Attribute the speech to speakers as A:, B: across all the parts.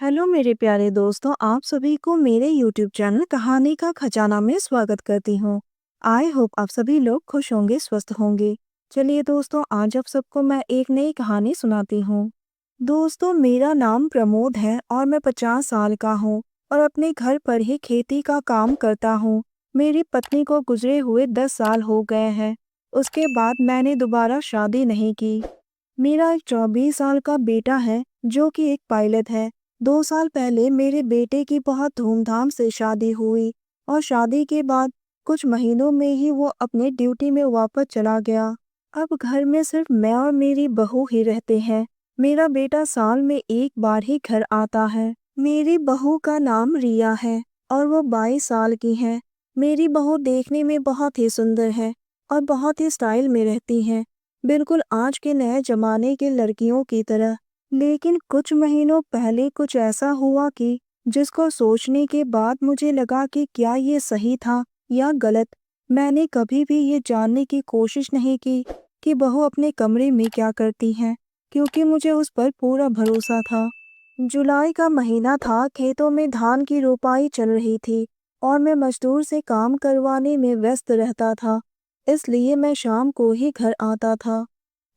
A: Hello मेरे प्यारे दोस्तों, आप सभी को मेरे यूट्यूब चैनल कहानी का खजाना में स्वागत करती हूँ। आई होप आप सभी लोग खुश होंगे, स्वस्थ होंगे। चलिए दोस्तों, आज आप सबको मैं एक नई कहानी सुनाती हूँ। दोस्तों, मेरा नाम प्रमोद है और मैं 50 साल का हूँ और अपने घर पर ही खेती का काम करता हूँ। मेरी पत्नी को गुजरे हुए 10 साल हो गए हैं। उसके बाद मैंने दोबारा शादी नहीं की। मेरा एक 24 साल का बेटा है जो कि एक पायलट है। 2 साल पहले मेरे बेटे की बहुत धूमधाम से शादी हुई और शादी के बाद कुछ महीनों में ही वो अपने ड्यूटी में वापस चला गया। अब घर में सिर्फ मैं और मेरी बहू ही रहते हैं। मेरा बेटा साल में एक बार ही घर आता है। मेरी बहू का नाम रिया है और वो 22 साल की है। मेरी बहू देखने में बहुत ही सुंदर है और बहुत ही स्टाइल में रहती है, बिल्कुल आज के नए जमाने के लड़कियों की तरह। लेकिन कुछ महीनों पहले कुछ ऐसा हुआ कि जिसको सोचने के बाद मुझे लगा कि क्या ये सही था या गलत। मैंने कभी भी ये जानने की कोशिश नहीं की कि बहू अपने कमरे में क्या करती है, क्योंकि मुझे उस पर पूरा भरोसा था। जुलाई का महीना था, खेतों में धान की रोपाई चल रही थी और मैं मजदूर से काम करवाने में व्यस्त रहता था, इसलिए मैं शाम को ही घर आता था।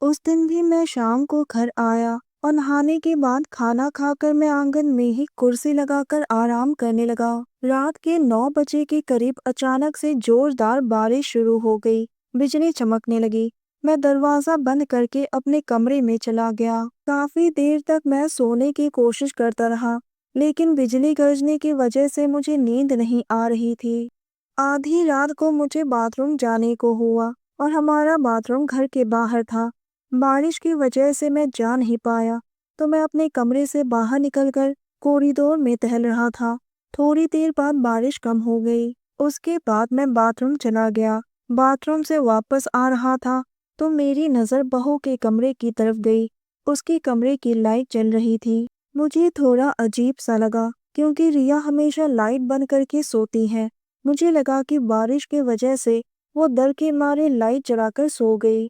A: उस दिन भी मैं शाम को घर आया और नहाने के बाद खाना खाकर मैं आंगन में ही कुर्सी लगाकर आराम करने लगा। रात के 9 बजे के करीब अचानक से जोरदार बारिश शुरू हो गई। बिजली चमकने लगी। मैं दरवाजा बंद करके अपने कमरे में चला गया। काफी देर तक मैं सोने की कोशिश करता रहा, लेकिन बिजली गरजने की वजह से मुझे नींद नहीं आ रही थी। आधी रात को मुझे बाथरूम जाने को हुआ और हमारा बाथरूम घर के बाहर था। बारिश की वजह से मैं जा नहीं पाया, तो मैं अपने कमरे से बाहर निकलकर कॉरिडोर में टहल रहा था। थोड़ी देर बाद बारिश कम हो गई। उसके बाद मैं बाथरूम चला गया। बाथरूम से वापस आ रहा था तो मेरी नज़र बहू के कमरे की तरफ गई। उसके कमरे की लाइट जल रही थी। मुझे थोड़ा अजीब सा लगा, क्योंकि रिया हमेशा लाइट बंद करके सोती है। मुझे लगा कि बारिश की वजह से वो डर के मारे लाइट जलाकर सो गई।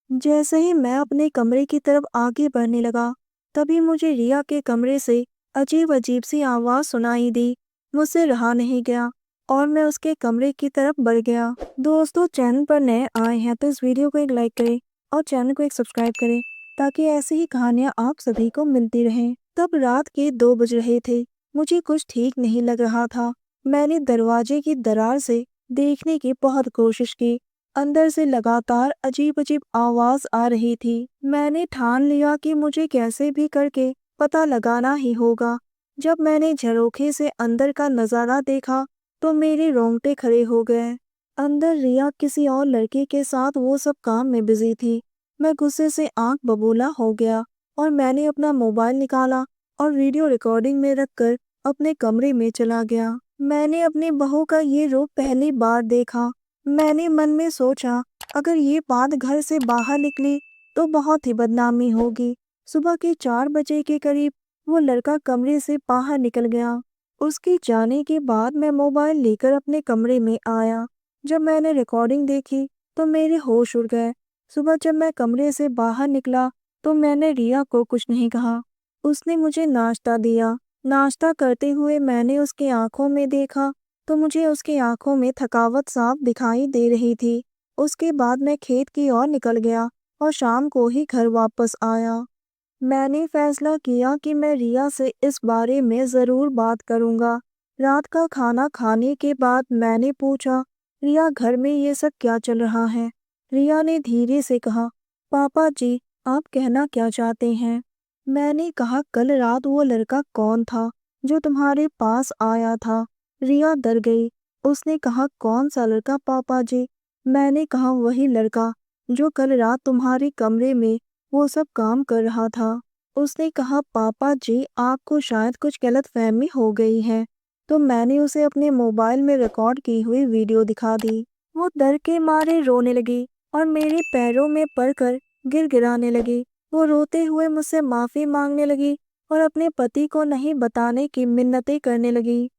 A: जैसे ही मैं अपने कमरे की तरफ आगे बढ़ने लगा, तभी मुझे रिया के कमरे से अजीब अजीब सी आवाज़ सुनाई दी। मुझसे रहा नहीं गया और मैं उसके कमरे की तरफ बढ़ गया। दोस्तों, चैनल पर नए आए हैं तो इस वीडियो को एक लाइक करें और चैनल को एक सब्सक्राइब करें, ताकि ऐसी ही कहानियाँ आप सभी को मिलती रहें। तब रात के 2 बज रहे थे। मुझे कुछ ठीक नहीं लग रहा था। मैंने दरवाजे की दरार से देखने की बहुत कोशिश की। अंदर से लगातार अजीब अजीब आवाज आ रही थी। मैंने ठान लिया कि मुझे कैसे भी करके पता लगाना ही होगा। जब मैंने झरोखे से अंदर का नजारा देखा तो मेरे रोंगटे खड़े हो गए। अंदर रिया किसी और लड़के के साथ वो सब काम में बिजी थी। मैं गुस्से से आंख बबूला हो गया और मैंने अपना मोबाइल निकाला और वीडियो रिकॉर्डिंग में रखकर अपने कमरे में चला गया। मैंने अपनी बहू का ये रूप पहली बार देखा। मैंने मन में सोचा, अगर ये बात घर से बाहर निकली तो बहुत ही बदनामी होगी। सुबह के 4 बजे के करीब वो लड़का कमरे से बाहर निकल गया। उसके जाने के बाद मैं मोबाइल लेकर अपने कमरे में आया। जब मैंने रिकॉर्डिंग देखी तो मेरे होश उड़ गए। सुबह जब मैं कमरे से बाहर निकला तो मैंने रिया को कुछ नहीं कहा। उसने मुझे नाश्ता दिया। नाश्ता करते हुए मैंने उसकी आंखों में देखा तो मुझे उसकी आंखों में थकावट साफ दिखाई दे रही थी। उसके बाद मैं खेत की ओर निकल गया और शाम को ही घर वापस आया। मैंने फैसला किया कि मैं रिया से इस बारे में ज़रूर बात करूंगा। रात का खाना खाने के बाद मैंने पूछा, रिया, घर में ये सब क्या चल रहा है? रिया ने धीरे से कहा, पापा जी, आप कहना क्या चाहते हैं? मैंने कहा, कल रात वो लड़का कौन था जो तुम्हारे पास आया था? रिया डर गई। उसने कहा, कौन सा लड़का पापा जी? मैंने कहा, वही लड़का जो कल रात तुम्हारे कमरे में वो सब काम कर रहा था। उसने कहा, पापा जी, आपको शायद कुछ गलतफहमी हो गई है। तो मैंने उसे अपने मोबाइल में रिकॉर्ड की हुई वीडियो दिखा दी। वो डर के मारे रोने लगी और मेरे पैरों में पड़कर गिड़गिड़ाने लगी। वो रोते हुए मुझसे माफ़ी मांगने लगी और अपने पति को नहीं बताने की मिन्नतें करने लगी।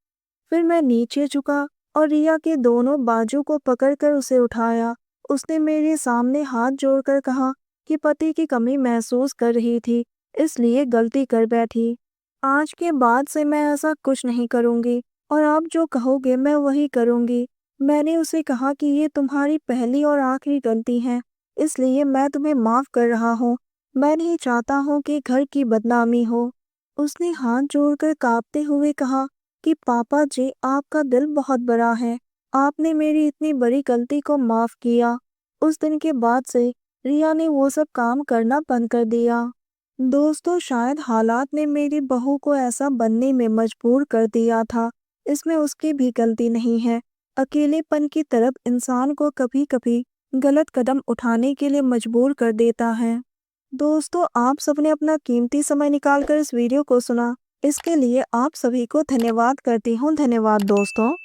A: फिर मैं नीचे झुका और रिया के दोनों बाजू को पकड़कर उसे उठाया। उसने मेरे सामने हाथ जोड़कर कहा कि पति की कमी महसूस कर रही थी, इसलिए गलती कर बैठी। आज के बाद से मैं ऐसा कुछ नहीं करूँगी और आप जो कहोगे मैं वही करूँगी। मैंने उसे कहा कि ये तुम्हारी पहली और आखिरी गलती है, इसलिए मैं तुम्हें माफ़ कर रहा हूँ। मैं नहीं चाहता हूँ कि घर की बदनामी हो। उसने हाथ जोड़कर काँपते हुए कहा कि पापा जी, आपका दिल बहुत बड़ा है। आपने मेरी इतनी बड़ी गलती को माफ़ किया। उस दिन के बाद से रिया ने वो सब काम करना बंद कर दिया। दोस्तों, शायद हालात ने मेरी बहू को ऐसा बनने में मजबूर कर दिया था। इसमें उसकी भी गलती नहीं है। अकेलेपन की तरफ इंसान को कभी-कभी गलत कदम उठाने के लिए मजबूर कर देता है। दोस्तों, आप सबने अपना कीमती समय निकालकर इस वीडियो को सुना। इसके लिए आप सभी को धन्यवाद करती हूँ। धन्यवाद दोस्तों।